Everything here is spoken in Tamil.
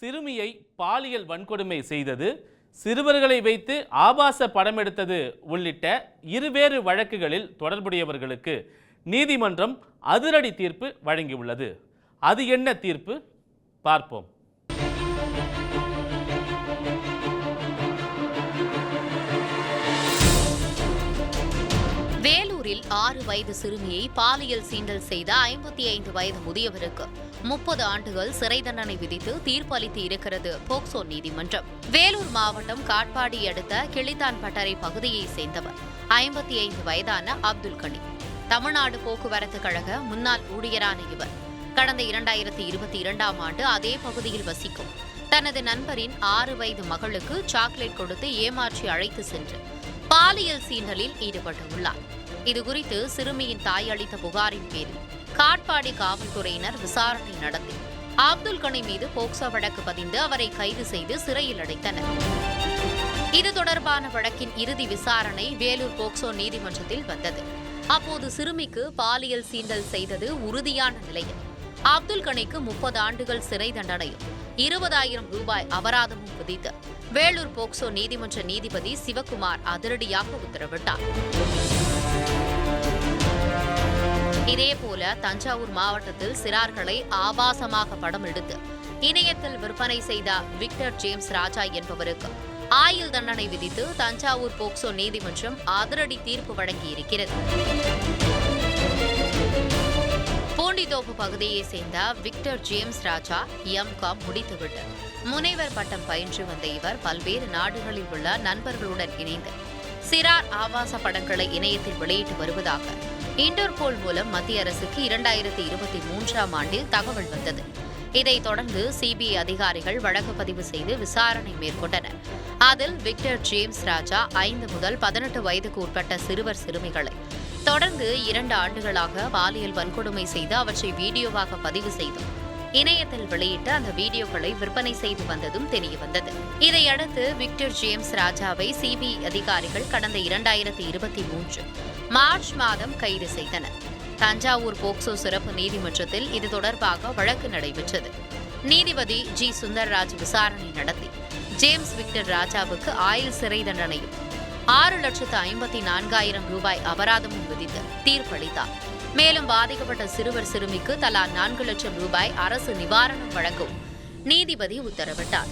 சிறுமியை பாலியல் வன்கொடுமை செய்தது, சிறுவர்களை வைத்து ஆபாச படம் எடுத்தது உள்ளிட்ட இருவேறு வழக்குகளில் தொடர்புடையவர்களுக்கு நீதிமன்றம் அதிரடி தீர்ப்பு வழங்கியுள்ளது. அது என்ன தீர்ப்பு பார்ப்போம். வேலூரில் 6 வயது சிறுமியை பாலியல் சீண்டல் செய்த 55 வயது முதியவருக்கு 30 ஆண்டுகள் சிறை தண்டனை விதித்து தீர்ப்பு அளித்து இருக்கிறது போக்சோ நீதிமன்றம். வேலூர் மாவட்டம் காட்பாடி அடுத்த கிளித்தான்பட்டறை பகுதியைச் சேர்ந்தவர் 55 வயதான அப்துல் கனி. தமிழ்நாடு போக்குவரத்து கழக முன்னாள் ஊழியரான இவர் கடந்த 2022ஆம் ஆண்டு அதே பகுதியில் வசிக்கும் தனது நண்பரின் 6 வயது மகளுக்கு சாக்லேட் கொடுத்து ஏமாற்றி அழைத்து சென்று பாலியல் சீண்டலில் ஈடுபட்டுள்ளார். இதுகுறித்து சிறுமியின் தாய் அளித்த புகாரின் பேரில் காட்பாடி காவல்துறையினர் விசாரணை நடத்தி அப்துல் கனி மீது போக்சோ வழக்கு பதிந்து அவரை கைது செய்து சிறையில் அடைத்தனர். இது தொடர்பான வழக்கின் இறுதி விசாரணை வேலூர் போக்சோ நீதிமன்றத்தில் வந்தது. அப்போது சிறுமிக்கு பாலியல் சீண்டல் செய்தது உறுதியான நிலையில் அப்துல் கனிக்கு 30 ஆண்டுகள் சிறை தண்டனையும் 20,000 ரூபாய் அபராதமும் விதித்து வேலூர் போக்சோ நீதிமன்ற நீதிபதி சிவக்குமார் அதிரடியாக உத்தரவிட்டார். இதேபோல தஞ்சாவூர் மாவட்டத்தில் சிறார்களை ஆபாசமாக படம் எடுத்து இணையத்தில் விற்பனை செய்த விக்டர் ஜேம்ஸ் ராஜா என்பவருக்கு ஆயுள் தண்டனை விதித்து தஞ்சாவூர் போக்சோ நீதிமன்றம் அதிரடி தீர்ப்பு வழங்கியிருக்கிறது. பூண்டித்தோப்பு பகுதியைச் சேர்ந்த விக்டர் ஜேம்ஸ் ராஜா M.Com முடித்துவிட்டு முனைவர் பட்டம் பயின்று வந்த இவர் பல்வேறு நாடுகளில் உள்ள நண்பர்களுடன் இணைந்து சிறார் ஆபாச படங்களை இணையத்தில் வெளியிட்டு வருவதாக இன்டர்போல் மூலம் மத்திய அரசுக்கு 2023ஆம் ஆண்டில் தகவல் வந்தது. இதைத் தொடர்ந்து சிபிஐ அதிகாரிகள் வழக்கு பதிவு செய்து விசாரணை மேற்கொண்டனர். அதில் விக்டர் ஜேம்ஸ் ராஜா 5 முதல் 18 வயதுக்கு உட்பட்ட சிறுவர் சிறுமிகளை தொடர்ந்து 2 ஆண்டுகளாக பாலியல் வன்கொடுமை செய்து அவற்றை வீடியோவாக பதிவு செய்தும் இணையத்தில் வெளியிட்டு அந்த வீடியோக்களை விற்பனை செய்து வந்ததும் தெரியவந்தது. இதையடுத்து விக்டர் ஜேம்ஸ் ராஜாவை சிபிஐ அதிகாரிகள் கடந்த 2023 மார்ச் மாதம் கைது செய்தனர். தஞ்சாவூர் போக்சோ சிறப்பு நீதிமன்றத்தில் இது தொடர்பாக வழக்கு நடைபெற்றது. நீதிபதி ஜி சுந்தர்ராஜ் விசாரணை நடத்தி ஜேம்ஸ் விக்டர் ராஜாவுக்கு ஆயுள் சிறை தண்டனையும் 6,54,000 ரூபாய் அபராதமும் விதித்து தீர்ப்பளித்தார். மேலும் பாதிக்கப்பட்ட சிறுவர் சிறுமிக்கு தலா 4 லட்சம் ரூபாய் அரசு நிவாரணம் வழங்கவும் நீதிபதி உத்தரவிட்டார்.